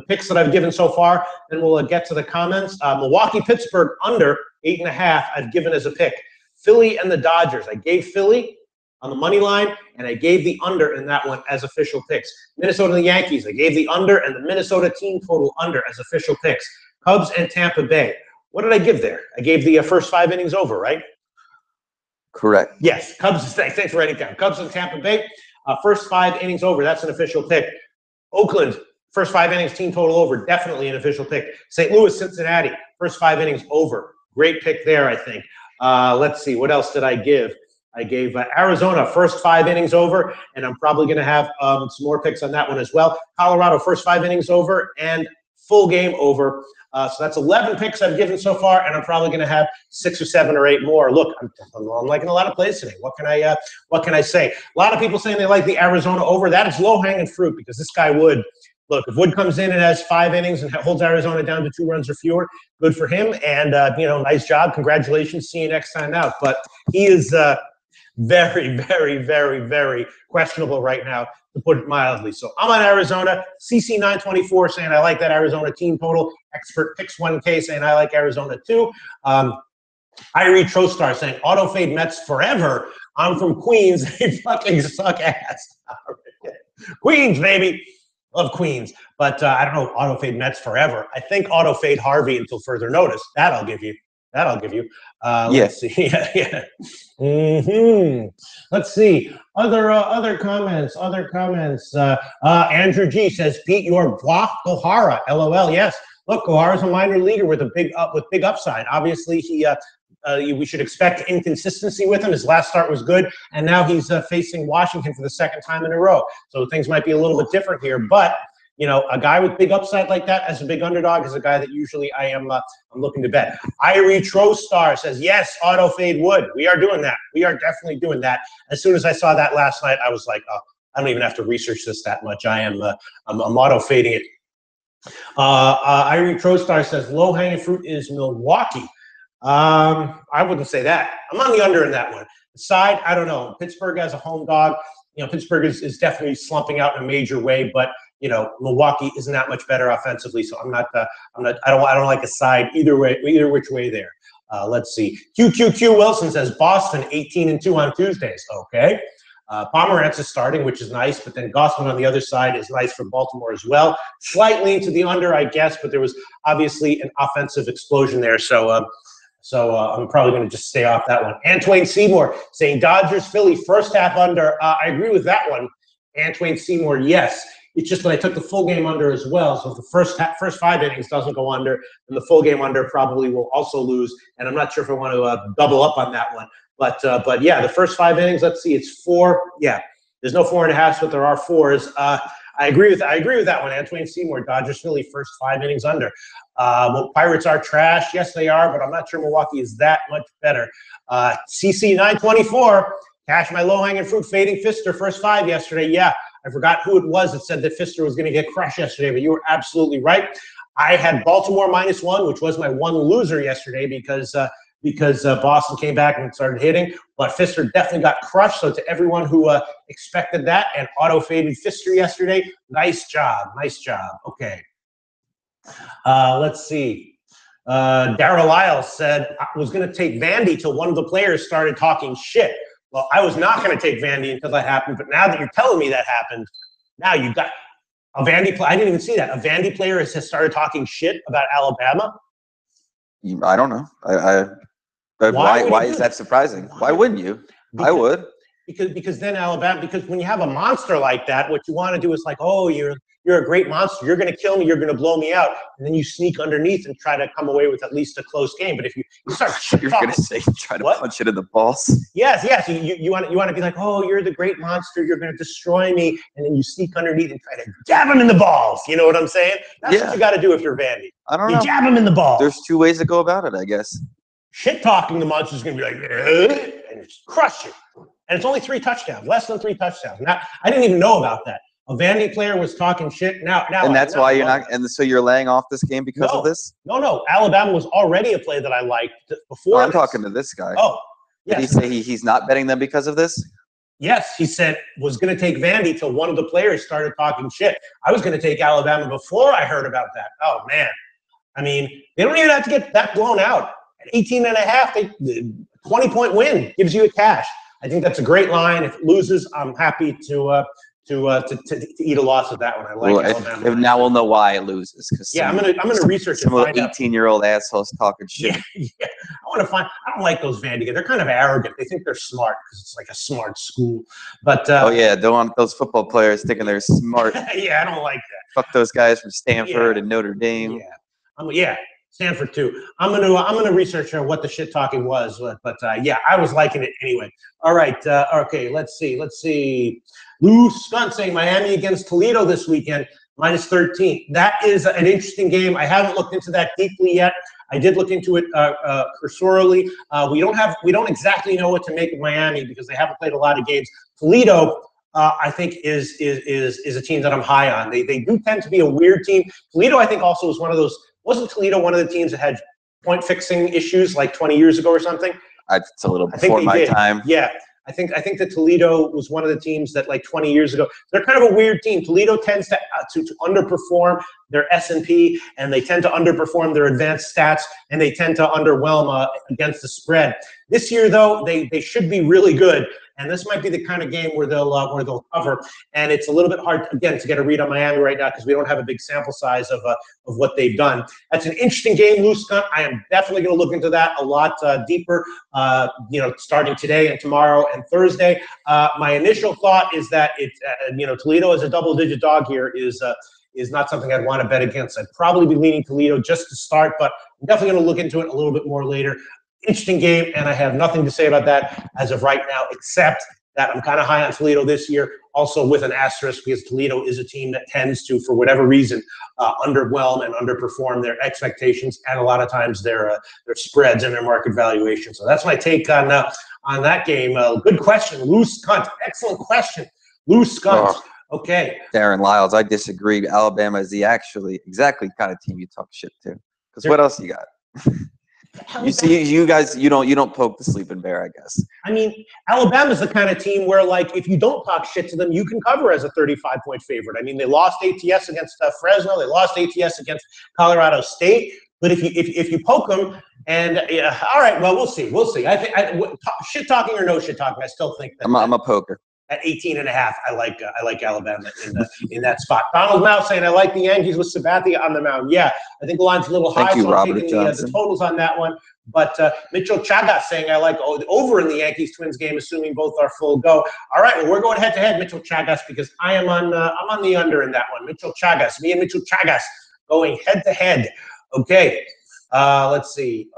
picks that I've given so far, then we'll get to the comments. Milwaukee-Pittsburgh under 8.5 I've given as a pick. Philly and the Dodgers. I gave Philly on the money line, and I gave the under in that one as official picks. Minnesota and the Yankees. I gave the under and the Minnesota team total under as official picks. Cubs and Tampa Bay. What did I give there? I gave the first 5 innings over, right? Correct. Yes, Cubs. Thanks for writing down. Cubs and Tampa Bay, first 5 innings over. That's an official pick. Oakland, first 5 innings team total over. Definitely an official pick. St. Louis, Cincinnati, first 5 innings over. Great pick there, I think. Let's see. What else did I give? I gave Arizona first 5 innings over, and I'm probably going to have some more picks on that one as well. Colorado first 5 innings over and full game over. So that's 11 picks I've given so far, and I'm probably going to have 6 or 7 or 8 more. Look, I'm liking a lot of plays today. What can I say? A lot of people saying they like the Arizona over. That is low-hanging fruit because this guy Wood. Look, if Wood comes in and has 5 innings and holds Arizona down to 2 runs or fewer, good for him. And nice job. Congratulations. See you next time out. But he is very, very, very, very questionable right now, to put it mildly. So I'm on Arizona. CC924 saying I like that Arizona team total. Expert Picks 1K saying I like Arizona too. Irie Trostar saying auto fade Mets forever. I'm from Queens. They fucking suck ass. Queens, baby. Love Queens. But I don't know, auto fade Mets forever. I think auto fade Harvey until further notice. That I'll give you. Let's see. Yeah. Let's see. Other comments. Andrew G says, Pete, you're Guaf Gohara. LOL. Yes. Look, Gohara's a minor leaguer with big upside. Obviously, he we should expect inconsistency with him. His last start was good, and now he's facing Washington for the second time in a row. So things might be a little bit different here, but you know, a guy with big upside like that as a big underdog is a guy that usually I'm looking to bet. Irie Trostar says, yes, auto fade would. We are doing that. We are definitely doing that. As soon as I saw that last night, I was like, oh, I don't even have to research this that much. I'm auto fading it. Irie Trostar says, low hanging fruit is Milwaukee. I wouldn't say that. I'm on the under in that one. The side, I don't know. Pittsburgh as a home dog, you know, Pittsburgh is definitely slumping out in a major way, but you know, Milwaukee isn't that much better offensively, so I don't like a side either which way there. Let's see. QQQ Wilson says Boston 18-2 on Tuesdays. Okay. Pomerantz is starting, which is nice, but then Gossman on the other side is nice for Baltimore as well. Slightly into the under, I guess, but there was obviously an offensive explosion there, so I'm probably going to just stay off that one. Antwain Seymour saying Dodgers Philly first half under. I agree with that one. Antwain Seymour, yes. It's just that I took the full game under as well. So if the first 5 innings doesn't go under, then the full game under probably will also lose. And I'm not sure if I want to double up on that one. But yeah, the first 5 innings. Let's see, it's 4. Yeah, there's no 4.5, but there are 4s. I agree with that one. Antwain Seymour, Dodgers Philly first 5 innings under. Well, Pirates are trash. Yes, they are, but I'm not sure Milwaukee is that much better. CC 924. Cash my low hanging fruit, fading Fister first 5 yesterday. Yeah. I forgot who it was that said that Fister was going to get crushed yesterday, but you were absolutely right. I had Baltimore -1, which was my one loser yesterday because Boston came back and started hitting. But Fister definitely got crushed. So to everyone who expected that and auto-faded Fister yesterday, nice job. Nice job. Okay. Let's see. Darryl Lyles said, I was going to take Vandy till one of the players started talking shit. Well, I was not going to take Vandy until that happened, but now that you're telling me that happened, now you got a Vandy player. I didn't even see that. A Vandy player has started talking shit about Alabama. I don't know. Why is that surprising? Why wouldn't you? I would. Because then Alabama, because when you have a monster like that, what you want to do is like, oh, you're a great monster. You're going to kill me. You're going to blow me out. And then you sneak underneath and try to come away with at least a close game. But if you start you're going to say try to punch it in the balls. Yes. You want to be like, oh, you're the great monster. You're going to destroy me. And then you sneak underneath and try to jab him in the balls. You know what I'm saying? That's what you got to do if you're Vandy. I don't know. You jab him in the balls. There's 2 ways to go about it, I guess. Shit talking, the monster's going to be like, and just crush you. And it's only 3 touchdowns, less than 3 touchdowns. Now, I didn't even know about that. A Vandy player was talking shit. Now, and that's why you're not. And so you're laying off this game because of this? No. Alabama was already a play that I liked before. I'm talking to this guy. Oh, yes. Did he say he's not betting them because of this? Yes, he said was going to take Vandy till one of the players started talking shit. I was going to take Alabama before I heard about that. Oh man, I mean, they don't even have to get that blown out. At 18.5, 20-point win gives you a cash. I think that's a great line. If it loses, I'm happy to eat a loss of that one. I like Alabama. Now we'll know why it loses. Yeah, I'm gonna research some of the 18-year-old assholes talking shit. Yeah. I don't like those Vandy guys. They're kind of arrogant. They think they're smart because it's like a smart school. But don't want those football players thinking they're smart. Yeah, I don't like that. Fuck those guys from Stanford and Notre Dame. Yeah. Stanford too. I'm gonna research what the shit talking was, but I was liking it anyway. All right, okay. Let's see. Lou Skunt saying Miami against Toledo this weekend, -13. That is an interesting game. I haven't looked into that deeply yet. I did look into it cursorily. We don't exactly know what to make of Miami because they haven't played a lot of games. Toledo, I think is a team that I'm high on. They do tend to be a weird team. Toledo, I think, also is one of those. Wasn't Toledo one of the teams that had point fixing issues like 20 years ago or something? It's a little before my time. Yeah. I think that Toledo was one of the teams that like 20 years ago. They're kind of a weird team. Toledo tends to underperform their S&P, and they tend to underperform their advanced stats, and they tend to underwhelm against the spread. This year, though, they should be really good, and this might be the kind of game where they'll cover. And it's a little bit hard again to get a read on Miami right now because we don't have a big sample size of what they've done. That's an interesting game, Lou Skunt. I am definitely going to look into that a lot deeper. Starting today and tomorrow and Thursday. My initial thought is that Toledo as a double-digit dog here is not something I'd want to bet against. I'd probably be leaning Toledo just to start, but I'm definitely going to look into it a little bit more later. interesting game, and I have nothing to say about that as of right now, except that I'm kind of high on Toledo this year, also with an asterisk, because Toledo is a team that tends to, for whatever reason, underwhelm and underperform their expectations, and a lot of times their spreads and their market valuation. So that's my take on that game. Good question, Loose Cunt. Excellent question, Loose Cunt. Oh. Okay. Darren Lyles, I disagree. Alabama is the exactly kind of team you talk shit to. Because what else you got? You guys, you don't poke the sleeping bear, I guess. I mean, Alabama's the kind of team where, like, if you don't talk shit to them, you can cover as a 35-point favorite. I mean, they lost ATS against Fresno, they lost ATS against Colorado State. But if you poke them, and all right, well, we'll see. I think shit talking or no shit talking, I still think that I'm a poker. At 18.5, I like Alabama in that spot. Donald Mouse saying I like the Yankees with Sabathia on the mound. Yeah, I think the line's a little high, Thank you, so I'm Robert taking Johnson. the totals on that one. But Mitchell Chagas saying I like over in the Yankees-Twins game, assuming both are full go. All right, well, we're going head-to-head, Mitchell Chagas, because I'm on the under in that one. Mitchell Chagas, me and Mitchell Chagas going head-to-head. Okay, let's see.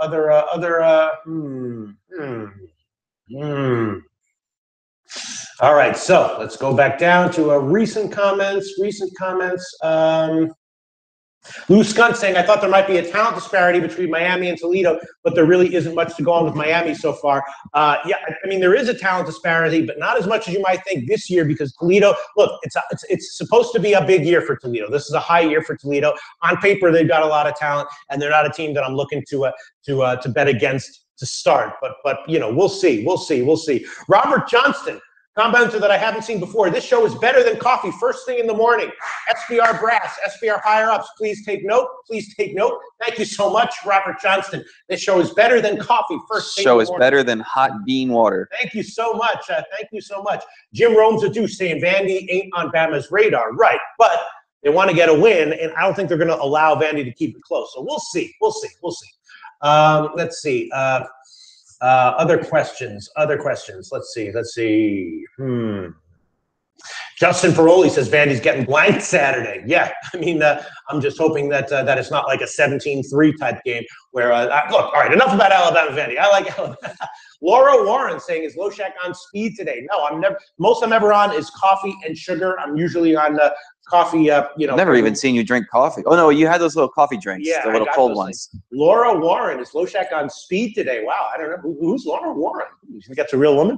All right, so let's go back down to recent comments. Lou Skunt saying, I thought there might be a talent disparity between Miami and Toledo, but there really isn't much to go on with Miami so far. Yeah, I mean, there is a talent disparity, but not as much as you might think this year, because Toledo, look, it's supposed to be a big year for Toledo. This is a high year for Toledo. On paper, they've got a lot of talent, and they're not a team that I'm looking to bet against to start. But you know, we'll see. Robert Johnston, commenter that I haven't seen before. This show is better than coffee first thing in the morning. SBR brass, SBR higher ups. Please take note. Thank you so much, Robert Johnston. This show is better than coffee first thing in the morning. Show is better than hot bean water. Thank you so much. Jim Rome's a douche saying Vandy ain't on Bama's radar. Right, but they want to get a win, and I don't think they're going to allow Vandy to keep it close. So we'll see. Let's see. Other questions. Let's see. Justin Paroli says Vandy's getting blanked Saturday. Yeah, I mean, I'm just hoping that it's not like a 17-3 type game where, look, all right, enough about Alabama Vandy. I like Alabama. Laura Warren saying, is Loshak on speed today? No, I'm never. Most I'm ever on is coffee and sugar. I'm usually on coffee, I've never even seen you drink coffee. Oh, no, you had those little coffee drinks, the little cold ones. Laura Warren, is Loshak on speed today? Wow, I don't know. Who's Laura Warren? You think that's a real woman?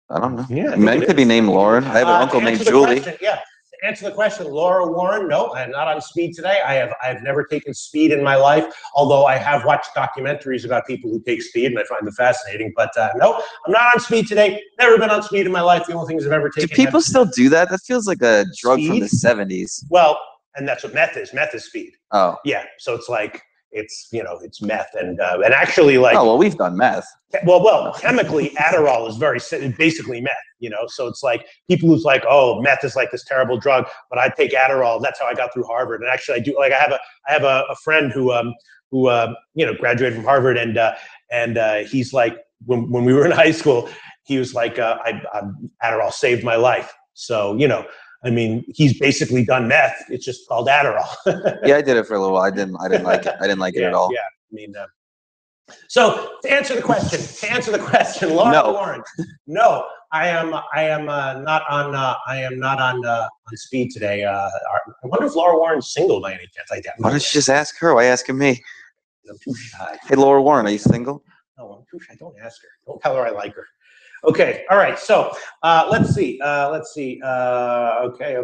I don't know. Yeah, Men could be named Lauren. I have an uncle named Julie. To answer the question, Laura Warren, no, I am not on speed today. I have never taken speed in my life, although I have watched documentaries about people who take speed, and I find them fascinating. But no, I'm not on speed today. Never been on speed in my life. The only things I've ever taken. Do people still do that? That feels like a drug from the 70s. Well, and that's what meth is. Meth is speed. Oh. Yeah, so it's like, it's meth, and actually, like, oh, well, we've done meth. Well, chemically, Adderall is basically meth, so it's like people who's like, oh, meth is like this terrible drug, but I take Adderall. That's how I got through Harvard. And actually, I do, like, I have a friend who graduated from Harvard, and he's like, when we were in high school, he was like, Adderall saved my life. So, I mean, he's basically done meth. It's just called Adderall. Yeah, I did it for a little while. I didn't like it. I didn't like it at all. Yeah, I mean, so to answer the question, Laura Warren, no, I am not on speed today. I wonder if Laura Warren's single by any chance. Why don't you just ask her? Why asking me? I'm too shy. Hey, Laura Warren, are you single? No, I'm too shy. Don't ask her. Don't tell her I like her. Okay. All right. So let's see. Okay.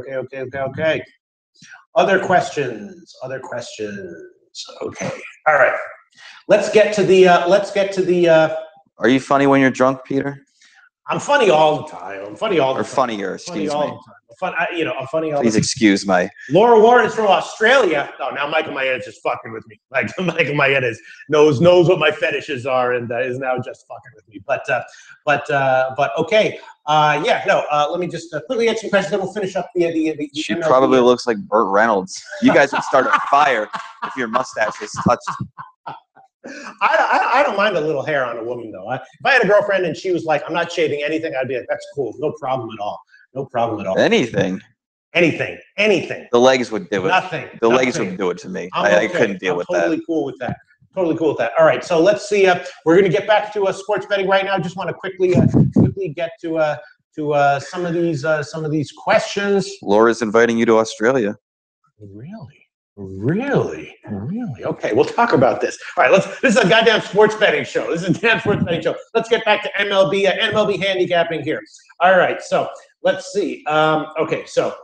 Other questions. Okay. All right. Let's get to the. Are you funny when you're drunk, Peter? I'm funny all the time. I'm funny all the time. Or funnier, excuse me. I'm funny all the time. Please excuse my. Laura Warren is from Australia. Oh, now Michael Mayette is just fucking with me. Like, Michael Mayette knows what my fetishes are, and is now just fucking with me. But okay. Let me just quickly get some questions, then we'll finish up the She probably looks like Burt Reynolds. You guys would start a fire if your mustache was touched. I don't mind a little hair on a woman, though. If I had a girlfriend and she was like, I'm not shaving anything, I'd be like, that's cool. No problem at all. Anything. The legs would do it. Nothing. The legs would do it to me. I couldn't deal with that. I'm totally cool with that. Totally cool with that. All right, so let's see. We're going to get back to sports betting right now. Just want to quickly get to some of these questions. Laura's inviting you to Australia. Really? Okay, we'll talk about this. All right, this is a goddamn sports betting show. This is a damn sports betting show. Let's get back to MLB handicapping here. All right, so let's see. Okay, so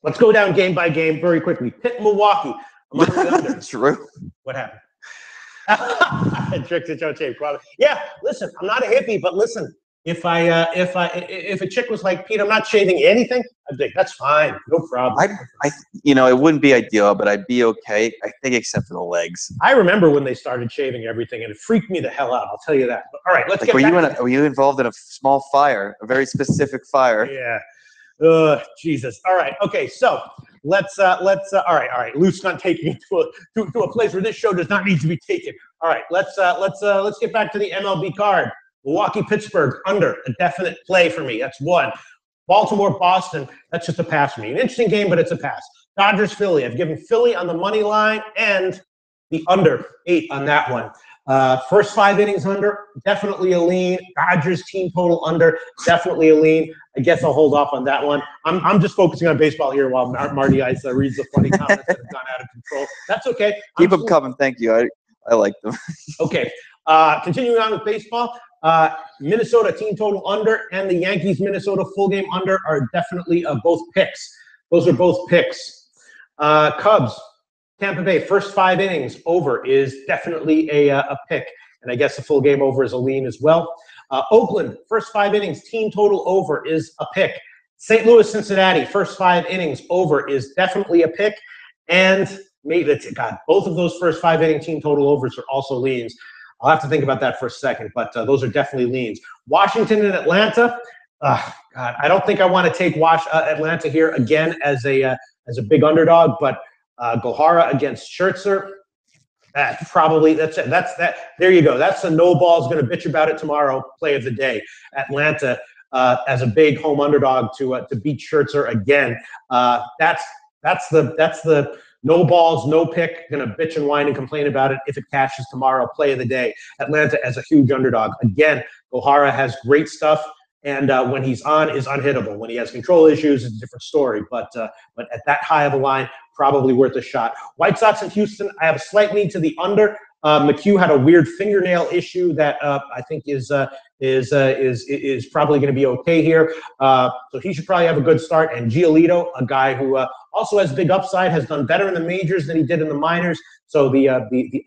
let's go down game by game very quickly. Pitt, Milwaukee. True. What happened? Tricks at Joe Tape. Yeah, listen, I'm not a hippie, but listen, if a chick was like, Pete, I'm not shaving anything, I'd think that's fine, no problem. It wouldn't be ideal, but I'd be okay. I think except for the legs. I remember when they started shaving everything, and it freaked me the hell out. I'll tell you that. But, all right, let's get back. Were you involved in a small fire, a very specific fire? Yeah. Jesus. All right. Okay. So let's. All right. Luke's not taking it to a place where this show does not need to be taken. All right. Let's get back to the MLB card. Milwaukee, Pittsburgh, under, a definite play for me. That's one. Baltimore, Boston, that's just a pass for me. An interesting game, but it's a pass. Dodgers, Philly. I've given Philly on the money line and the under 8 on that one. First 5 innings under, definitely a lean. Dodgers team total under, definitely a lean. I guess I'll hold off on that one. I'm just focusing on baseball here while Marty Ice reads the funny comments that have gone out of control. That's okay. Keep them coming. Thank you. I like them. Okay. Continuing on with baseball. Minnesota team total under and the Yankees Minnesota full game under are definitely both picks. Those are both picks. Cubs, Tampa Bay, first 5 innings over is definitely a pick. And I guess the full game over is a lean as well. Oakland, first 5 innings, team total over is a pick. St. Louis, Cincinnati, first 5 innings over is definitely a pick. And both of those first 5 inning team total overs are also leans. I'll have to think about that for a second, but those are definitely leans. Washington and Atlanta. God, I don't think I want to take Atlanta here again as a big underdog, but Gohara against Scherzer. That's it. There you go. That's the no ball's going to bitch about it tomorrow play of the day. Atlanta as a big home underdog to beat Scherzer again. That's the no balls, no pick, going to bitch and whine and complain about it if it cashes tomorrow, play of the day. Atlanta as a huge underdog. Again, Gohara has great stuff, and when he's on, is unhittable. When he has control issues, it's a different story. But at that high of a line, probably worth a shot. White Sox and Houston, I have a slight lean to the under. McHugh had a weird fingernail issue that I think is probably going to be okay here. So he should probably have a good start. And Giolito, a guy who also has big upside, has done better in the majors than he did in the minors. So the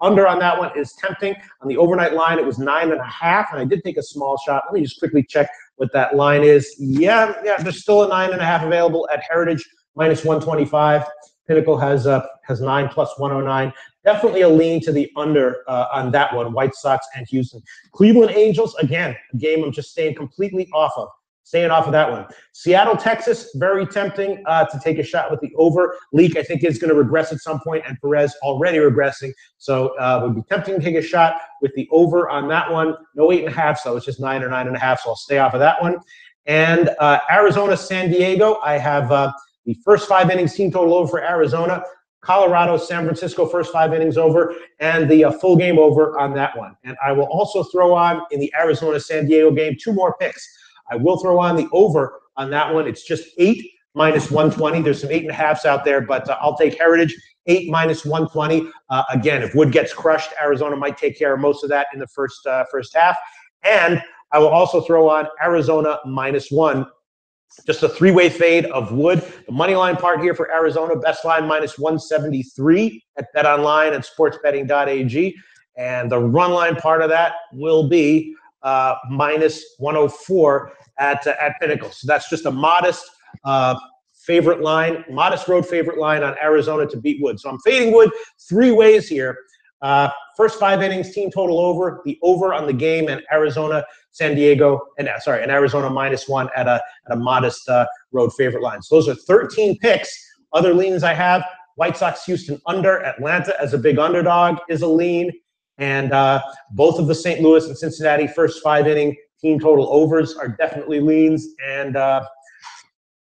under on that one is tempting. On the overnight line, it was 9.5, and I did take a small shot. Let me just quickly check what that line is. Yeah, there's still a 9.5 available at Heritage, -125. Pinnacle has 9 plus 109. Definitely a lean to the under on that one, White Sox and Houston. Cleveland Angels, again, a game I'm just staying completely off of. Staying off of that one. Seattle, Texas, very tempting to take a shot with the over. Leak, I think, is going to regress at some point, and Perez already regressing. So it would be tempting to take a shot with the over on that one. No 8.5, so it's just 9 or 9.5, so I'll stay off of that one. And Arizona, San Diego, I have the first 5 innings team total over for Arizona. Colorado, San Francisco, first 5 innings over, and the full game over on that one. And I will also throw on, in the Arizona-San Diego game, 2 more picks. I will throw on the over on that one. It's just 8 -120. There's some 8.5s out there, but I'll take Heritage, 8 -120. Again, if Wood gets crushed, Arizona might take care of most of that in the first half. And I will also throw on Arizona -1. Just a 3-way fade of Wood. The money line part here for Arizona, best line -173 at BetOnline and sportsbetting.ag. And the run line part of that will be -104 at Pinnacle. So that's just a modest favorite line, modest road favorite line on Arizona to beat Wood. So I'm fading Wood 3 ways here. First 5 innings, team total over, the over on the game, and Arizona, San Diego, and Arizona -1 at a modest road favorite line. So those are 13 picks. Other leans I have: White Sox, Houston under, Atlanta as a big underdog is a lean, and both of the St. Louis and Cincinnati first 5 inning team total overs are definitely leans, and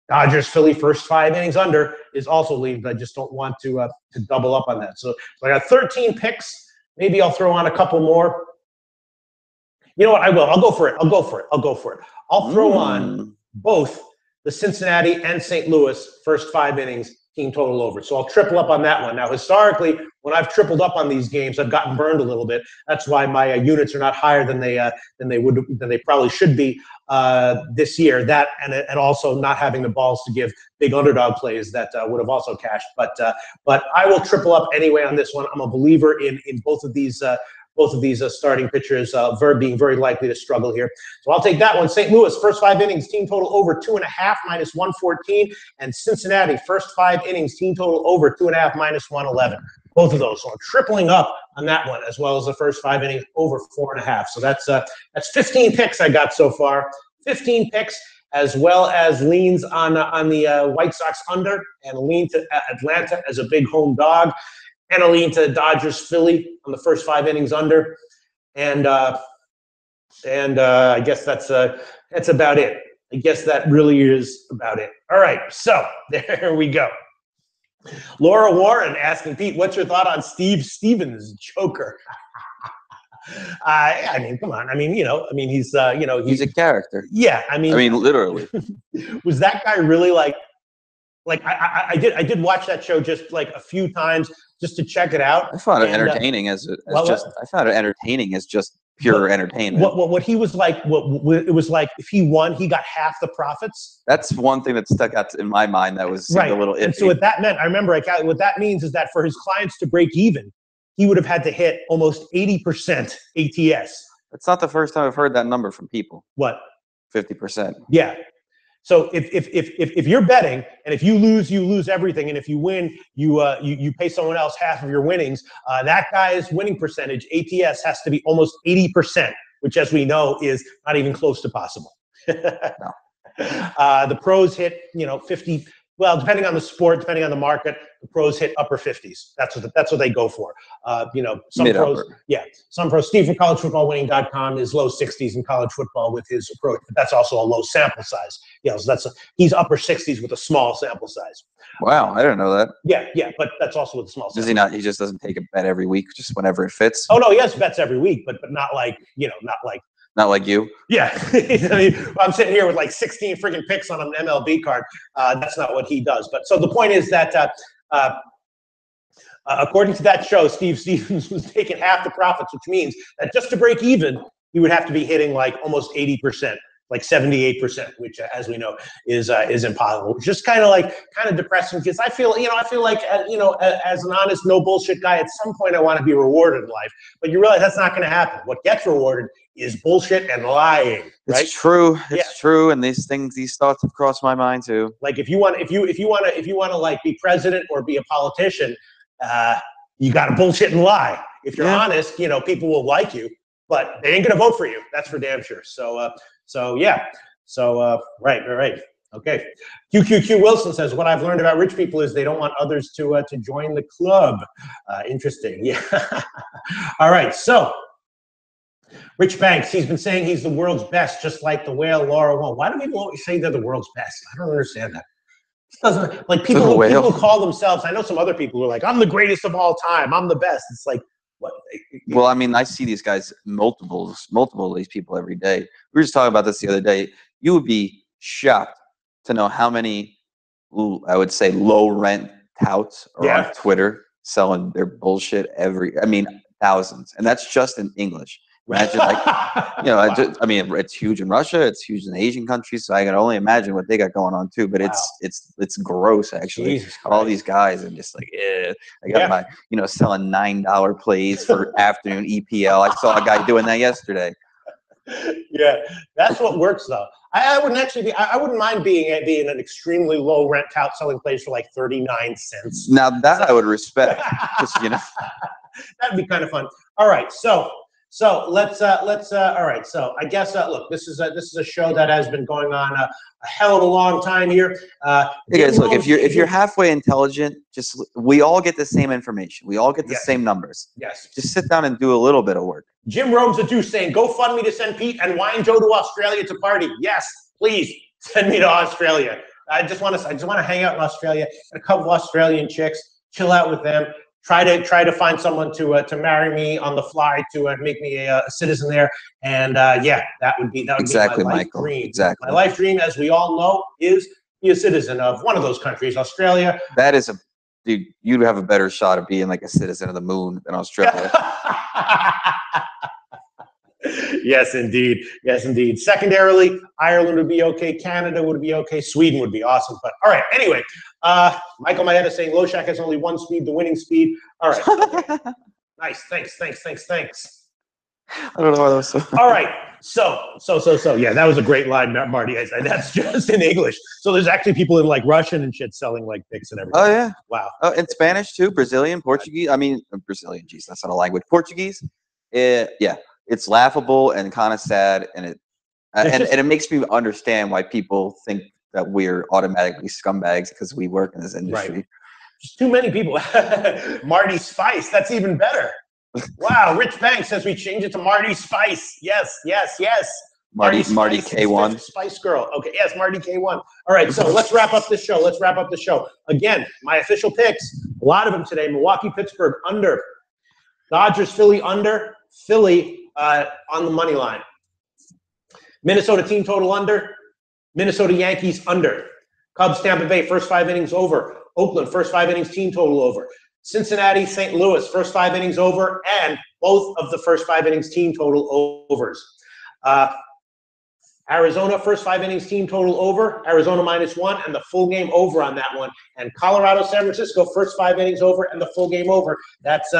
Dodgers, Philly, first 5 innings under is also lean, but I just don't want to double up on that. So I got 13 picks. Maybe I'll throw on a couple more. You know what? I will. I'll go for it. I'll throw on both the Cincinnati and St. Louis first 5 innings team total over. So I'll triple up on that one. Now, historically, when I've tripled up on these games, I've gotten burned a little bit. That's why my units are not higher than they probably should be this year. That and also not having the balls to give big underdog plays that would have also cashed. But I will triple up anyway on this one. I'm a believer in both of these. Both of these starting pitchers being very likely to struggle here. So I'll take that one. St. Louis, first 5 innings, team total over 2.5, minus 114. And Cincinnati, first 5 innings, team total over 2.5, minus 111. Both of those. So I'm tripling up on that one, as well as the first 5 innings over 4.5. So that's 15 picks I got so far. 15 picks, as well as leans on the White Sox under, and a lean to Atlanta as a big home dog. And a lean to Dodgers Philly on the first 5 innings under, and I guess that's about it. I guess that really is about it. All right, so there we go. Laura Warren asking Pete, what's your thought on Steve Stevens' Joker? I mean, come on. I mean, he's he's a character. Yeah, I mean, literally. Was that guy really like I did watch that show just like a few times just to check it out. I found it entertaining I found it entertaining as just pure entertainment. What he was like, it was like if he won, he got half the profits. That's one thing that stuck out in my mind that was right. A little iffy. And so what that meant, I remember, what that means is that for his clients to break even, he would have had to hit almost 80% ATS. It's not the first time I've heard that number from people. What? 50%. Yeah. So if you're betting, and if you lose everything, and if you win, you pay someone else half of your winnings. That guy's winning percentage, ATS, has to be almost 80%, which, as we know, is not even close to possible. No. The pros hit 50. Well, depending on the sport, depending on the market, the pros hit upper 50s. That's what they go for. Some pros, some pros. Steve from collegefootballwinning.com is low 60s in college football with his approach, but that's also a low sample size. So he's upper 60s with a small sample size. Wow, I didn't know that. Yeah, but that's also with a small sample. Does he not? He just doesn't take a bet every week, just whenever it fits. Oh no, he has bets every week, but not like Not like you. Yeah. I'm sitting here with like 16 freaking picks on an MLB card. That's not what he does. But so the point is that according to that show, Steve Stevens was taking half the profits, which means that just to break even, he would have to be hitting like almost 80%, like 78%, which, as we know, is impossible. Which is kind of depressing, because I feel like as an honest, no bullshit guy, at some point I want to be rewarded in life. But you realize that's not going to happen. What gets rewarded is bullshit and lying. Right? It's true. It's true. And these thoughts have crossed my mind too. Like if you want to like be president or be a politician, you got to bullshit and lie. If you're honest, people will like you, but they ain't gonna vote for you. That's for damn sure. Right. Okay. QQQ Wilson says, what I've learned about rich people is they don't want others to join the club. Interesting. Yeah. All right. So Rich Banks, he's been saying he's the world's best, just like the whale Laura won. Why do people always say they're the world's best? I don't understand that. It doesn't, like people who call themselves, I know some other people who are like, I'm the greatest of all time. I'm the best. It's like, what? Well, I mean, I see these guys, multiple of these people every day. We were just talking about this the other day. You would be shocked to know how many, I would say, low rent touts are on Twitter selling their bullshit thousands. And that's just in English. Imagine, it's huge in Russia. It's huge in Asian countries. So I can only imagine what they got going on too. But it's gross, actually. All these guys are just like, I got my, selling $9 plays for afternoon EPL. I saw a guy doing that yesterday. Yeah, that's what works though. I wouldn't mind being an extremely low rent tout selling plays for like 39 cents. Now that I would respect. That'd be kind of fun. All right, so let's all right. So I guess look, this is a show that has been going on a hell of a long time here. Hey guys, look, if you're halfway intelligent, we all get the same information. We all get the same numbers. Yes. Just sit down and do a little bit of work. Jim Rome's a Deuce saying, go fund me to send Pete and Wine Joe to Australia to party. Yes, please send me to Australia. I just want to hang out in Australia and a couple of Australian chicks, chill out with them, try to find someone to marry me on the fly, to make me a citizen there. And yeah, that would be Exactly, my life Michael. dream. Exactly. My life dream, as we all know, is be a citizen of one of those countries, Australia. That is dude, you'd have a better shot of being like a citizen of the moon than Australia. Yes, indeed. Yes, indeed. Secondarily, Ireland would be okay. Canada would be okay. Sweden would be awesome. But all right, anyway, Michael Maeda saying Loshak has only one speed, the winning speed. All right. Okay. Nice. Thanks. I don't know why that was so. All right. So. Yeah, that was a great line, Marty. That's just in English. So there's actually people in like Russian and shit selling like picks and everything. Oh, yeah. Wow. Oh, in Spanish too, Brazilian, Portuguese. I mean, Brazilian, geez, that's not a language. Portuguese. Yeah. It's laughable and kind of sad, and it makes me understand why people think that we're automatically scumbags because we work in this industry. Right. Just too many people. Marty Spice, that's even better. Wow, Rich Banks says we change it to Marty Spice. Yes. Marty K1. Spice Girl. Okay, yes, Marty K1. All right, so let's wrap up the show. Again, my official picks, a lot of them today. Milwaukee, Pittsburgh, under. Dodgers, Philly, under. Philly on the money line. Minnesota team total under. Minnesota Yankees under. Cubs, Tampa Bay, first 5 innings over. Oakland, first 5 innings team total over. Cincinnati, St. Louis, first 5 innings over, and both of the first 5 innings team total overs. Arizona, first 5 innings team total over. Arizona -1 and the full game over on that one. And Colorado, San Francisco, first 5 innings over and the full game over. That's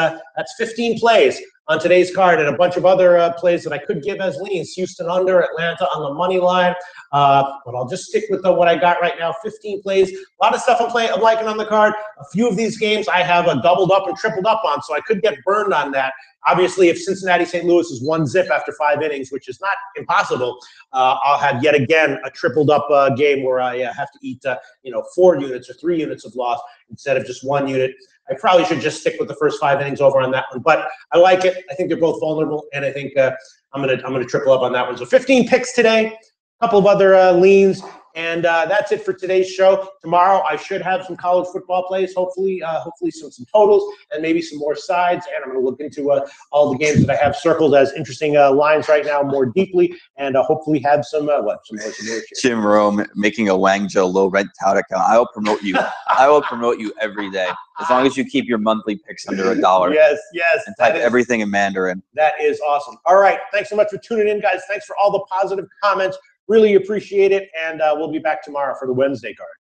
15 plays on today's card, and a bunch of other plays that I could give as leans. Houston under, Atlanta on the money line. But I'll just stick with what I got right now. 15 plays. A lot of stuff I'm liking on the card. A few of these games I have doubled up and tripled up on, so I could get burned on that. Obviously, if Cincinnati St. Louis is 1-0 after 5 innings, which is not impossible, I'll have yet again a tripled up game where I have to eat 4 units or 3 units of loss instead of just 1 unit. I probably should just stick with the first 5 innings over on that one, but I like it. I think they're both vulnerable, and I think I'm gonna triple up on that one. So 15 picks today, a couple of other leans, and that's it for today's show. Tomorrow I should have some college football plays, hopefully some totals and maybe some more sides. And I'm going to look into all the games that I have circled as interesting lines right now more deeply, and hopefully have some more. Jim Rome making a Wangzhou low rent tout account. I will promote you. I will promote you every day as long as you keep your monthly picks under $1. Yes. And type everything in Mandarin. That is awesome. All right. Thanks so much for tuning in, guys. Thanks for all the positive comments. Really appreciate it, and we'll be back tomorrow for the Wednesday card.